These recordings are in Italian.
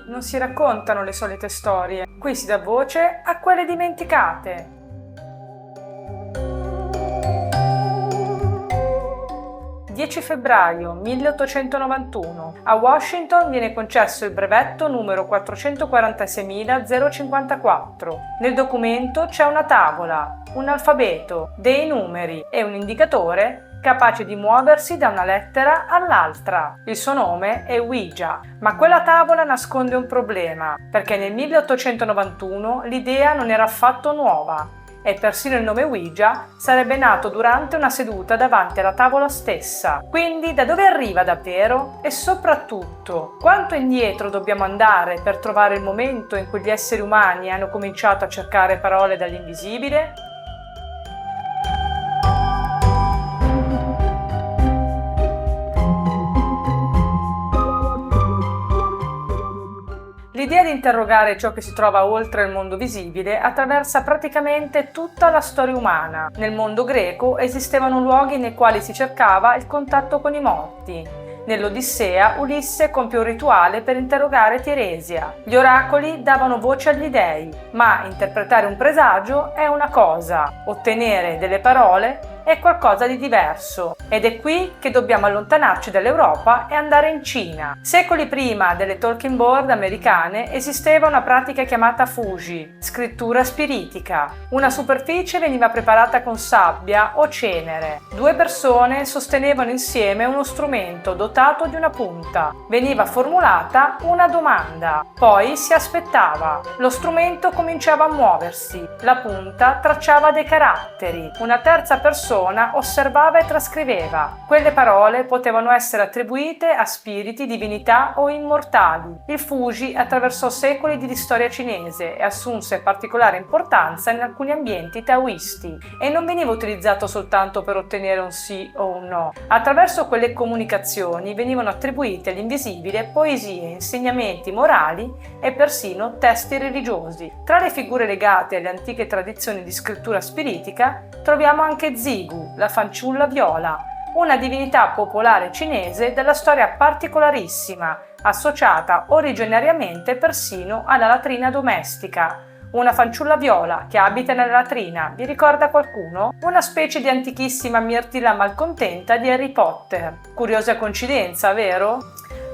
non si raccontano le solite storie, qui si dà voce a quelle dimenticate. Il 10 febbraio 1891 a Washington viene concesso il brevetto numero 446.054. Nel documento c'è una tavola, un alfabeto, dei numeri e un indicatore capace di muoversi da una lettera all'altra. Il suo nome è Ouija, ma quella tavola nasconde un problema, perché nel 1891 l'idea non era affatto nuova e persino il nome Ouija sarebbe nato durante una seduta davanti alla tavola stessa. Quindi da dove arriva davvero? E soprattutto, quanto indietro dobbiamo andare per trovare il momento in cui gli esseri umani hanno cominciato a cercare parole dall'invisibile? L'idea di interrogare ciò che si trova oltre il mondo visibile attraversa praticamente tutta la storia umana. Nel mondo greco esistevano luoghi nei quali si cercava il contatto con i morti. Nell'Odissea Ulisse compie un rituale per interrogare Tiresia. Gli oracoli davano voce agli dei, ma interpretare un presagio è una cosa, ottenere delle parole è qualcosa di diverso, ed è qui che dobbiamo allontanarci dall'Europa e andare in Cina. Secoli prima delle talking board americane esisteva una pratica chiamata Fuji, scrittura spiritica. Una superficie veniva preparata con sabbia o cenere. Due persone sostenevano insieme uno strumento dotato di una punta. Veniva formulata una domanda, poi si aspettava. Lo strumento cominciava a muoversi, la punta tracciava dei caratteri, una terza persona osservava e trascriveva. Quelle parole potevano essere attribuite a spiriti, divinità o immortali. Il Fuji attraversò secoli di storia cinese e assunse particolare importanza in alcuni ambienti taoisti e non veniva utilizzato soltanto per ottenere un sì o un no. Attraverso quelle comunicazioni venivano attribuite all'invisibile poesie, insegnamenti morali e persino testi religiosi. Tra le figure legate alle antiche tradizioni di scrittura spiritica troviamo anche Zigu, la fanciulla viola, una divinità popolare cinese dalla storia particolarissima, associata originariamente persino alla latrina domestica. Una fanciulla viola che abita nella latrina, vi ricorda qualcuno? Una specie di antichissima Mirtilla malcontenta di Harry Potter. Curiosa coincidenza, vero?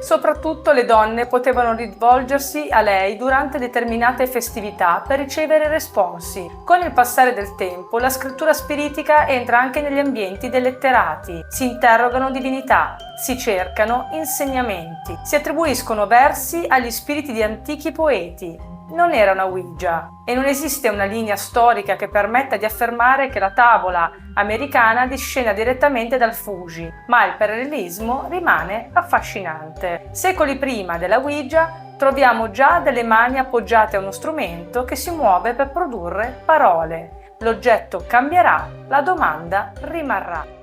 Soprattutto le donne potevano rivolgersi a lei durante determinate festività per ricevere responsi. Con il passare del tempo, la scrittura spiritica entra anche negli ambienti dei letterati. Si interrogano divinità, si cercano insegnamenti, si attribuiscono versi agli spiriti di antichi poeti. Non era una Ouija e non esiste una linea storica che permetta di affermare che la tavola americana discenda direttamente dal Fuji, ma il parallelismo rimane affascinante. Secoli prima della Ouija troviamo già delle mani appoggiate a uno strumento che si muove per produrre parole. L'oggetto cambierà, la domanda rimarrà.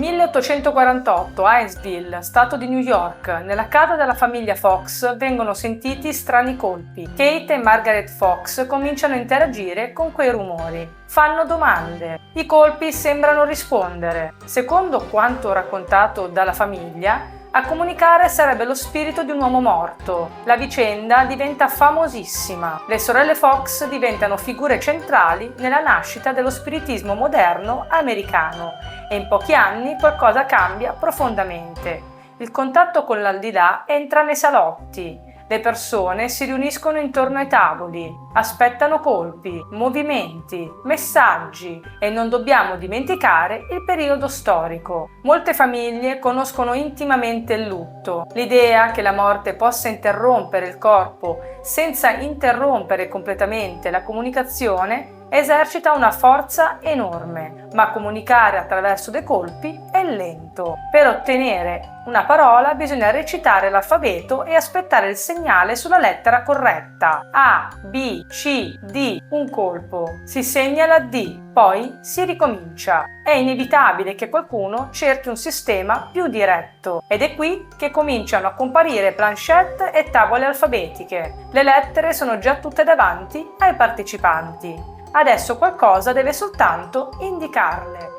1848, Hinesville, stato di New York. Nella casa della famiglia Fox vengono sentiti strani colpi. Kate e Margaret Fox cominciano a interagire con quei rumori. Fanno domande. I colpi sembrano rispondere. Secondo quanto raccontato dalla famiglia, a comunicare sarebbe lo spirito di un uomo morto. La vicenda diventa famosissima. Le sorelle Fox diventano figure centrali nella nascita dello spiritismo moderno americano e in pochi anni qualcosa cambia profondamente. Il contatto con l'aldilà entra nei salotti. Le persone si riuniscono intorno ai tavoli, aspettano colpi, movimenti, messaggi e non dobbiamo dimenticare il periodo storico. Molte famiglie conoscono intimamente il lutto. L'idea che la morte possa interrompere il corpo senza interrompere completamente la comunicazione esercita una forza enorme, ma comunicare attraverso dei colpi è lento. Per ottenere una parola bisogna recitare l'alfabeto e aspettare il segnale sulla lettera corretta. A, B, C, D, un colpo. Si segna la D, poi si ricomincia. È inevitabile che qualcuno cerchi un sistema più diretto ed è qui che cominciano a comparire planchette e tavole alfabetiche. Le lettere sono già tutte davanti ai partecipanti. Adesso qualcosa deve soltanto indicarle.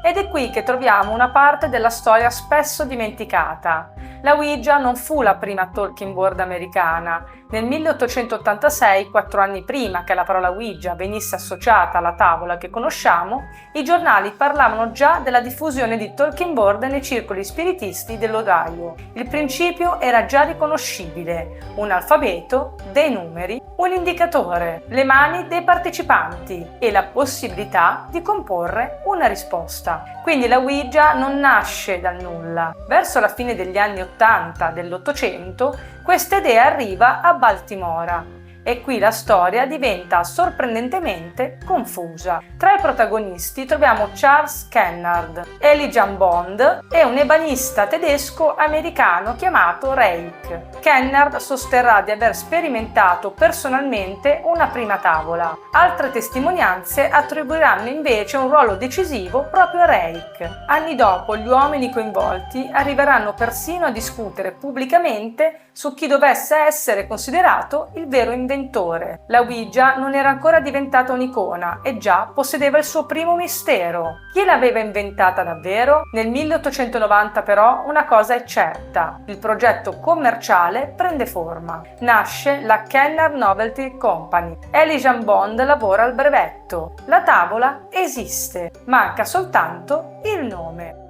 Ed è qui che troviamo una parte della storia spesso dimenticata. La Ouija non fu la prima talking board americana. Nel 1886, 4 anni prima che la parola Ouija venisse associata alla tavola che conosciamo, i giornali parlavano già della diffusione di talking board nei circoli spiritisti dell'Ohio. Il principio era già riconoscibile: un alfabeto, dei numeri, un indicatore, le mani dei partecipanti e la possibilità di comporre una risposta. Quindi la Ouija non nasce dal nulla. Verso la fine degli anni 80 dell'Ottocento, questa idea arriva a Baltimora. E qui la storia diventa sorprendentemente confusa. Tra i protagonisti troviamo Charles Kennard, Elijah Bond e un ebanista tedesco-americano chiamato Reich. Kennard sosterrà di aver sperimentato personalmente una prima tavola. Altre testimonianze attribuiranno invece un ruolo decisivo proprio a Reich. Anni dopo, gli uomini coinvolti arriveranno persino a discutere pubblicamente su chi dovesse essere considerato il vero inventore. La Ouija non era ancora diventata un'icona e già possedeva il suo primo mistero. Chi l'aveva inventata davvero? Nel 1890 però una cosa è certa: il progetto commerciale prende forma. Nasce la Kennard Novelty Company. Elijah Bond lavora al brevetto. La tavola esiste, manca soltanto il nome.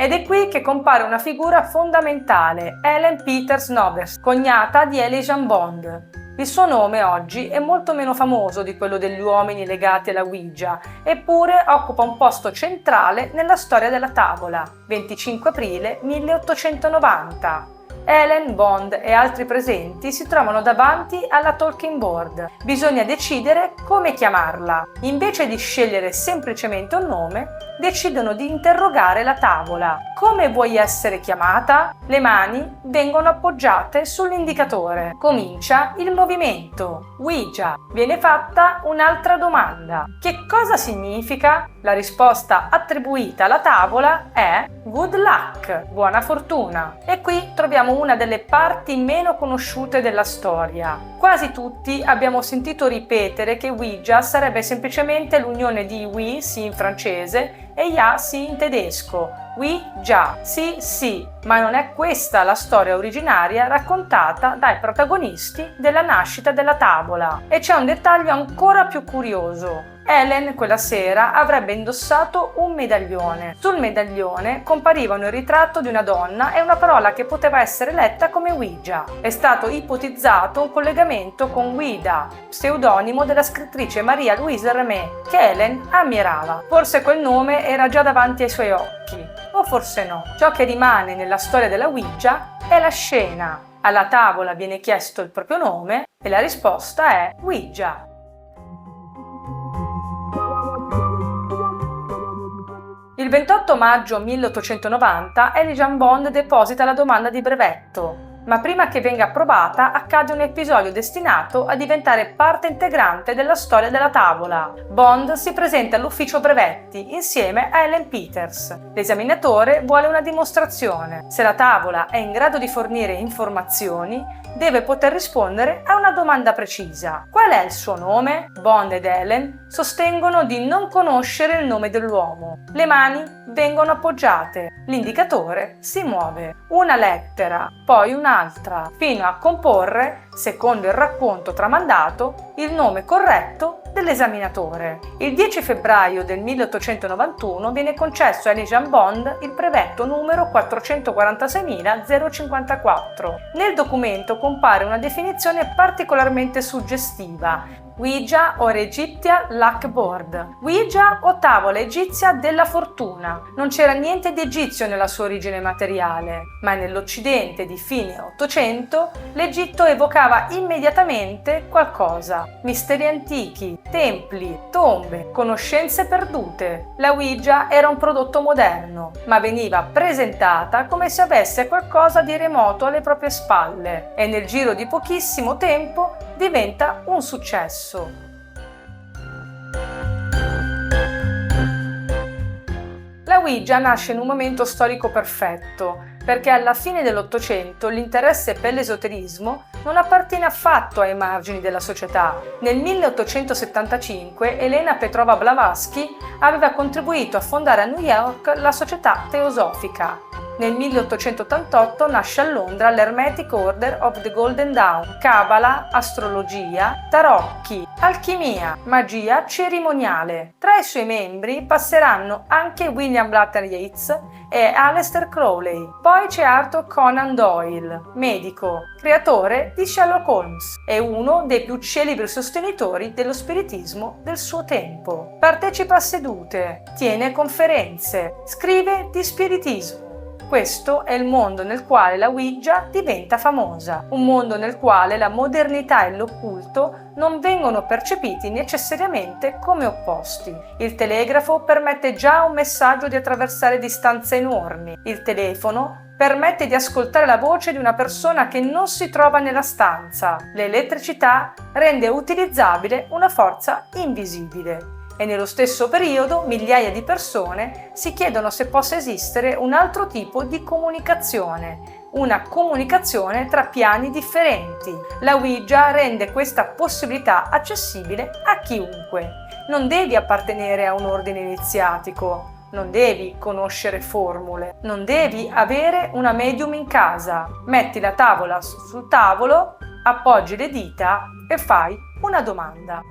Ed è qui che compare una figura fondamentale, Ellen Peters Novers, cognata di Elijah Bond. Il suo nome oggi è molto meno famoso di quello degli uomini legati alla Ouija, eppure occupa un posto centrale nella storia della tavola. 25 aprile 1890. Ellen, Bond e altri presenti si trovano davanti alla talking board. Bisogna decidere come chiamarla. Invece di scegliere semplicemente un nome, decidono di interrogare la tavola. Come vuoi essere chiamata? Le mani vengono appoggiate sull'indicatore. Comincia il movimento. Ouija. Viene fatta un'altra domanda. Che cosa significa? La risposta attribuita alla tavola è good luck, buona fortuna. E qui troviamo una delle parti meno conosciute della storia. Quasi tutti abbiamo sentito ripetere che Ouija sarebbe semplicemente l'unione di oui, sì in francese, e ja, sì in tedesco. Oui, già, sì, sì, ma non è questa la storia originaria raccontata dai protagonisti della nascita della tavola. E c'è un dettaglio ancora più curioso. Ellen quella sera avrebbe indossato un medaglione. Sul medaglione comparivano il ritratto di una donna e una parola che poteva essere letta come Ouija. È stato ipotizzato un collegamento con Ouida, pseudonimo della scrittrice Maria Louise Remé, che Ellen ammirava. Forse quel nome era già davanti ai suoi occhi, o forse no. Ciò che rimane nella storia della Ouija è la scena. Alla tavola viene chiesto il proprio nome e la risposta è Ouija. Il 28 maggio 1890 Elijah Bond deposita la domanda di brevetto, ma prima che venga approvata accade un episodio destinato a diventare parte integrante della storia della tavola. Bond si presenta all'ufficio brevetti insieme a Ellen Peters. L'esaminatore vuole una dimostrazione. Se la tavola è in grado di fornire informazioni, deve poter rispondere a una domanda precisa. Qual è il suo nome? Bond ed Ellen sostengono di non conoscere il nome dell'uomo. Le mani vengono appoggiate, l'indicatore si muove. Una lettera, poi un'altra, fino a comporre, secondo il racconto tramandato, il nome corretto dell'esaminatore. Il 10 febbraio del 1891 viene concesso a Elijah Bond il brevetto numero 446.054. Nel documento compare una definizione particolarmente suggestiva: Ouija or Egyptian Luck Board. Ouija o tavola egizia della fortuna. Non c'era niente di egizio nella sua origine materiale, ma nell'Occidente di fine Ottocento l'Egitto evocava immediatamente qualcosa: misteri antichi, templi, tombe, conoscenze perdute. La Ouija era un prodotto moderno, ma veniva presentata come se avesse qualcosa di remoto alle proprie spalle, e nel giro di pochissimo tempo diventa un successo. La Ouija nasce in un momento storico perfetto, perché alla fine dell'Ottocento l'interesse per l'esoterismo non appartiene affatto ai margini della società. Nel 1875 Elena Petrova Blavatsky aveva contribuito a fondare a New York la Società Teosofica. Nel 1888 nasce a Londra l'Hermetic Order of the Golden Dawn, Kabbalah, astrologia, tarocchi, alchimia, magia cerimoniale. Tra i suoi membri passeranno anche William Butler Yeats e Aleister Crowley. Poi c'è Arthur Conan Doyle, medico, creatore di Sherlock Holmes e uno dei più celebri sostenitori dello spiritismo del suo tempo. Partecipa a sedute, tiene conferenze, scrive di spiritismo. Questo è il mondo nel quale la Ouija diventa famosa, un mondo nel quale la modernità e l'occulto non vengono percepiti necessariamente come opposti. Il telegrafo permette già a un messaggio di attraversare distanze enormi. Il telefono permette di ascoltare la voce di una persona che non si trova nella stanza. L'elettricità rende utilizzabile una forza invisibile. E nello stesso periodo migliaia di persone si chiedono se possa esistere un altro tipo di comunicazione, una comunicazione tra piani differenti. La Ouija rende questa possibilità accessibile a chiunque. Non devi appartenere a un ordine iniziatico, non devi conoscere formule, non devi avere una medium in casa. Metti la tavola sul tavolo, appoggi le dita e fai una domanda.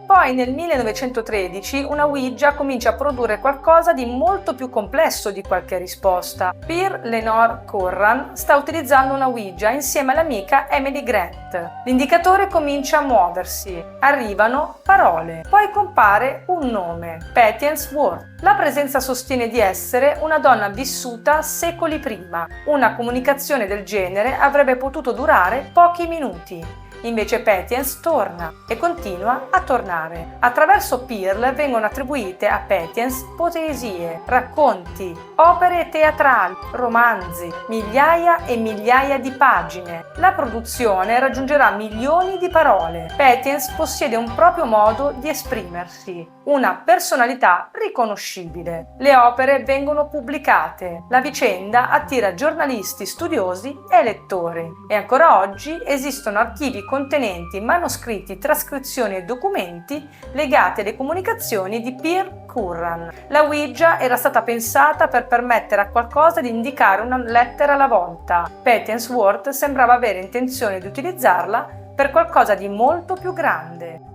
Poi nel 1913 una Ouija comincia a produrre qualcosa di molto più complesso di qualche risposta. Pierre Lenore Corran sta utilizzando una Ouija insieme all'amica Emily Grant. L'indicatore comincia a muoversi, arrivano parole, poi compare un nome, Patience Worth. La presenza sostiene di essere una donna vissuta secoli prima. Una comunicazione del genere avrebbe potuto durare pochi minuti. Invece Patience torna e continua a tornare. Attraverso Pearl vengono attribuite a Patience poesie, racconti, opere teatrali, romanzi, migliaia e migliaia di pagine. La produzione raggiungerà milioni di parole. Patience possiede un proprio modo di esprimersi, una personalità riconoscibile. Le opere vengono pubblicate. La vicenda attira giornalisti, studiosi e lettori. E ancora oggi esistono archivi contenenti manoscritti, trascrizioni e documenti legati alle comunicazioni di Pierre Curran. La Ouija era stata pensata per permettere a qualcosa di indicare una lettera alla volta. Patience Worth sembrava avere intenzione di utilizzarla per qualcosa di molto più grande.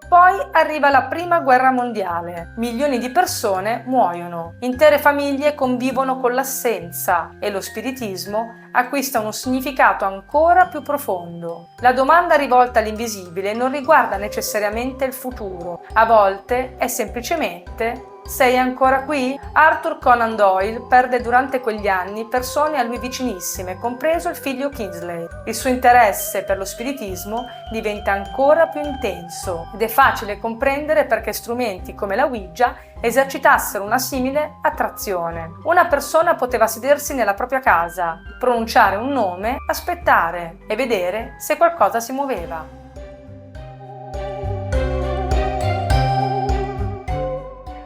Poi arriva la Prima Guerra Mondiale. Milioni di persone muoiono, intere famiglie convivono con l'assenza e lo spiritismo acquista un significato ancora più profondo. La domanda rivolta all'invisibile non riguarda necessariamente il futuro, a volte è semplicemente: sei ancora qui? Arthur Conan Doyle perde durante quegli anni persone a lui vicinissime, compreso il figlio Kingsley. Il suo interesse per lo spiritismo diventa ancora più intenso ed è facile comprendere perché strumenti come la Ouija esercitassero una simile attrazione. Una persona poteva sedersi nella propria casa, pronunciare un nome, aspettare e vedere se qualcosa si muoveva.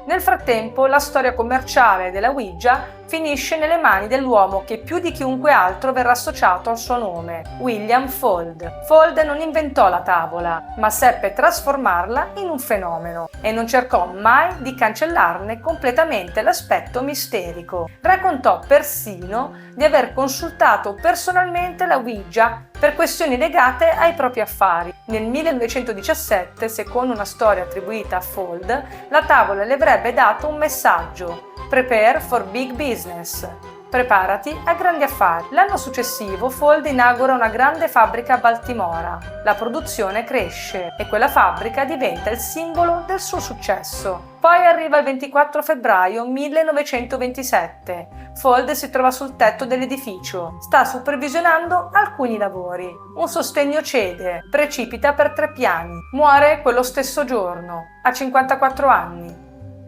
Nel frattempo, la storia commerciale della Ouija finisce nelle mani dell'uomo che più di chiunque altro verrà associato al suo nome, William Fuld. Fuld non inventò la tavola, ma seppe trasformarla in un fenomeno e non cercò mai di cancellarne completamente l'aspetto misterico. Raccontò persino di aver consultato personalmente la Ouija per questioni legate ai propri affari. Nel 1917, secondo una storia attribuita a Fuld, la tavola le avrebbe dato un messaggio: Prepare for big business. Preparati a grandi affari. L'anno successivo Fuld inaugura una grande fabbrica a Baltimora. La produzione cresce e quella fabbrica diventa il simbolo del suo successo. Poi arriva il 24 febbraio 1927. Fuld si trova sul tetto dell'edificio. Sta supervisionando alcuni lavori. Un sostegno cede, precipita per 3 piani. Muore quello stesso giorno, a 54 anni.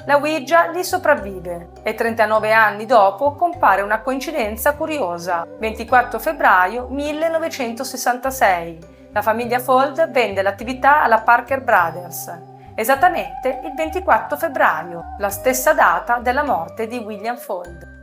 La Ouija gli sopravvive e 39 anni dopo compare una coincidenza curiosa. 24 febbraio 1966. La famiglia Fold vende l'attività alla Parker Brothers, esattamente il 24 febbraio, la stessa data della morte di William Fold.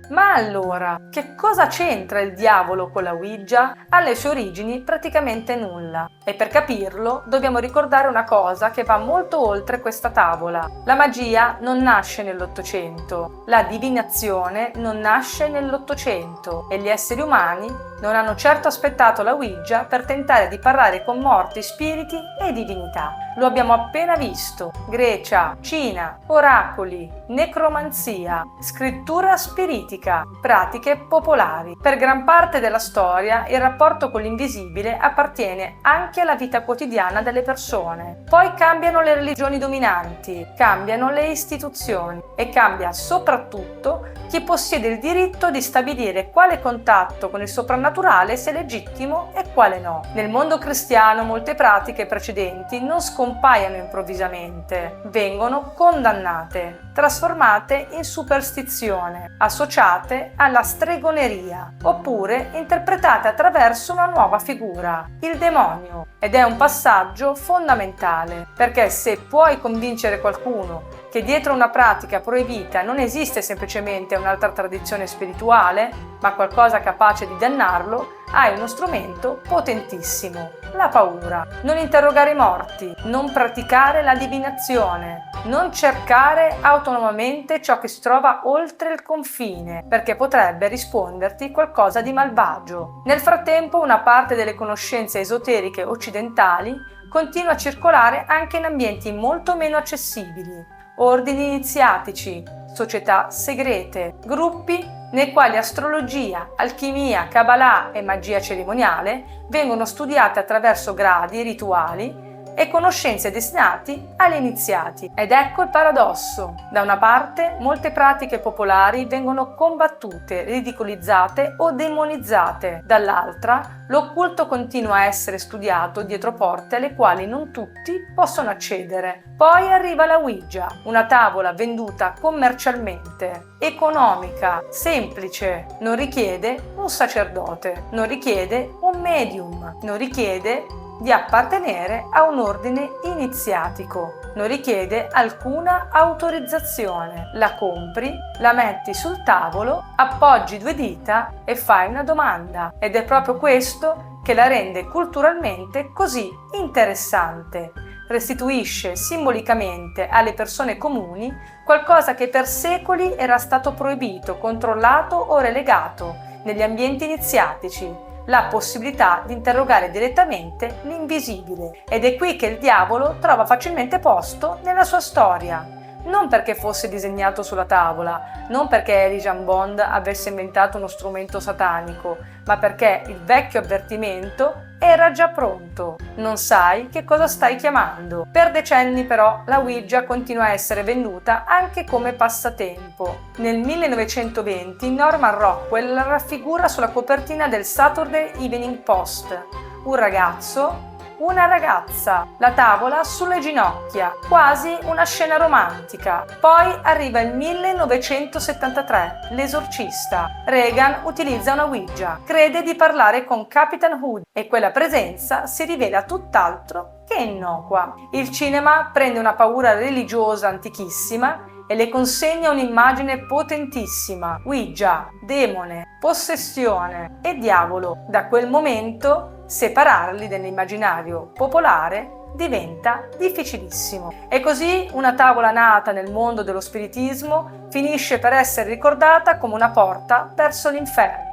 Ma allora, che cosa c'entra il diavolo con la Ouija? Alle sue origini praticamente nulla. E per capirlo dobbiamo ricordare una cosa che va molto oltre questa tavola. La magia non nasce nell'Ottocento, la divinazione non nasce nell'Ottocento e gli esseri umani non hanno certo aspettato la Ouija per tentare di parlare con morti, spiriti e divinità. Lo abbiamo appena visto. Grecia, Cina, oracoli, necromanzia, scrittura spiritica, pratiche popolari. Per gran parte della storia il rapporto con l'invisibile appartiene anche alla vita quotidiana delle persone. Poi cambiano le religioni dominanti, cambiano le istituzioni e cambia soprattutto chi possiede il diritto di stabilire quale contatto con il soprannaturale sia legittimo e quale no. Nel mondo cristiano molte pratiche precedenti non scompaiono improvvisamente, vengono condannate, trasformate in superstizione, associate alla stregoneria, oppure interpretate attraverso una nuova figura, il demonio. Ed è un passaggio fondamentale, perché se puoi convincere qualcuno che dietro una pratica proibita non esiste semplicemente un'altra tradizione spirituale, ma qualcosa capace di dannarlo, hai uno strumento potentissimo, la paura. Non interrogare i morti, non praticare la divinazione, non cercare autonomamente ciò che si trova oltre il confine, perché potrebbe risponderti qualcosa di malvagio. Nel frattempo, una parte delle conoscenze esoteriche occidentali continua a circolare anche in ambienti molto meno accessibili. Ordini iniziatici, società segrete, gruppi nei quali astrologia, alchimia, kabbalah e magia cerimoniale vengono studiate attraverso gradi, rituali e conoscenze destinati agli iniziati. Ed ecco il paradosso. Da una parte, molte pratiche popolari vengono combattute, ridicolizzate o demonizzate. Dall'altra, l'occulto continua a essere studiato dietro porte alle quali non tutti possono accedere. Poi arriva la Ouija, una tavola venduta commercialmente, economica, semplice, non richiede un sacerdote, non richiede un medium, non richiede di appartenere a un ordine iniziatico, non richiede alcuna autorizzazione. La compri, la metti sul tavolo, appoggi 2 dita e fai una domanda. Ed è proprio questo che la rende culturalmente così interessante. Restituisce simbolicamente alle persone comuni qualcosa che per secoli era stato proibito, controllato o relegato negli ambienti iniziatici, la possibilità di interrogare direttamente l'invisibile. Ed è qui che il diavolo trova facilmente posto nella sua storia. Non perché fosse disegnato sulla tavola, non perché Elijah Bond avesse inventato uno strumento satanico, ma perché il vecchio avvertimento era già pronto. Non sai che cosa stai chiamando. Per decenni però la Ouija continua a essere venduta anche come passatempo. Nel 1920 Norman Rockwell raffigura sulla copertina del Saturday Evening Post un ragazzo, una ragazza, la tavola sulle ginocchia, quasi una scena romantica. Poi arriva il 1973, l'esorcista. Reagan utilizza una Ouija, crede di parlare con Capitan Hood e quella presenza si rivela tutt'altro che innocua. Il cinema prende una paura religiosa antichissima e le consegna un'immagine potentissima. Ouija, demone, possessione e diavolo. Da quel momento separarli dall'immaginario popolare diventa difficilissimo. E così una tavola nata nel mondo dello spiritismo finisce per essere ricordata come una porta verso l'inferno.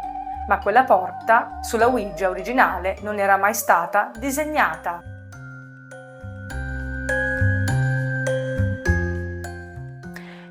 Ma quella porta sulla Ouija originale non era mai stata disegnata.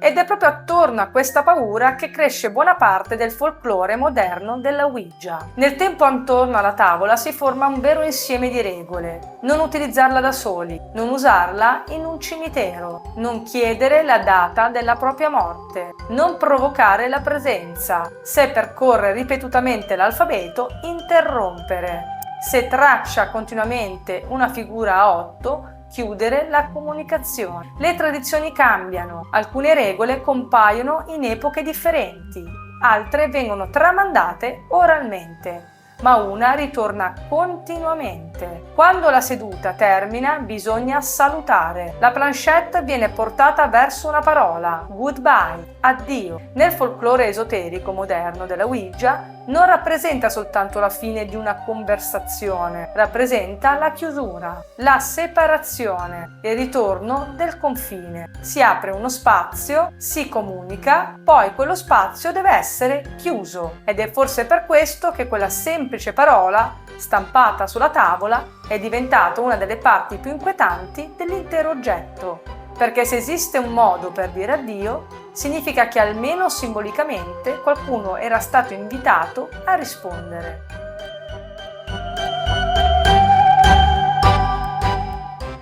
Ed è proprio attorno a questa paura che cresce buona parte del folklore moderno della Ouija. Nel tempo attorno alla tavola si forma un vero insieme di regole. Non utilizzarla da soli, non usarla in un cimitero, non chiedere la data della propria morte, non provocare la presenza, se percorre ripetutamente l'alfabeto, interrompere. Se traccia continuamente una figura a 8, chiudere la comunicazione. Le tradizioni cambiano, alcune regole compaiono in epoche differenti, altre vengono tramandate oralmente, ma una ritorna continuamente. Quando la seduta termina, bisogna salutare. La planchette viene portata verso una parola, goodbye, addio. Nel folklore esoterico moderno della Ouija non rappresenta soltanto la fine di una conversazione, rappresenta la chiusura, la separazione, il ritorno del confine. Si apre uno spazio, si comunica, poi quello spazio deve essere chiuso ed è forse per questo che quella semplice parola stampata sulla tavola è diventata una delle parti più inquietanti dell'intero oggetto, perché se esiste un modo per dire addio, significa che almeno simbolicamente qualcuno era stato invitato a rispondere.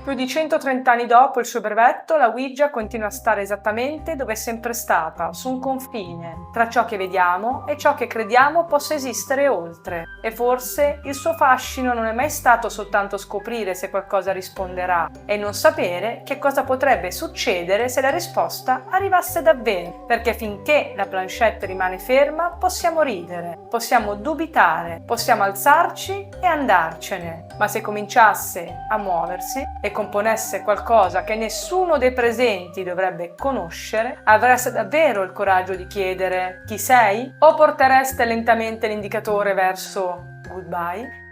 Più di 130 anni dopo il suo brevetto, la Ouija continua a stare esattamente dove è sempre stata, su un confine, tra ciò che vediamo e ciò che crediamo possa esistere oltre. E forse il suo fascino non è mai stato soltanto scoprire se qualcosa risponderà e non sapere che cosa potrebbe succedere se la risposta arrivasse davvero, perché finché la planchette rimane ferma possiamo ridere, possiamo dubitare, possiamo alzarci e andarcene, ma se cominciasse a muoversi e componesse qualcosa che nessuno dei presenti dovrebbe conoscere, avreste davvero il coraggio di chiedere chi sei? O portereste lentamente l'indicatore verso goodbye?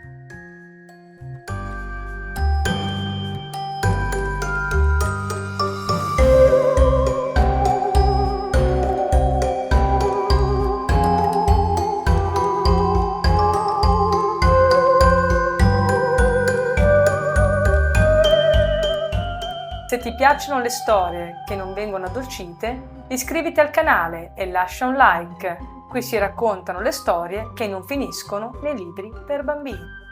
Se ti piacciono le storie che non vengono addolcite, iscriviti al canale e lascia un like. Qui si raccontano le storie che non finiscono nei libri per bambini.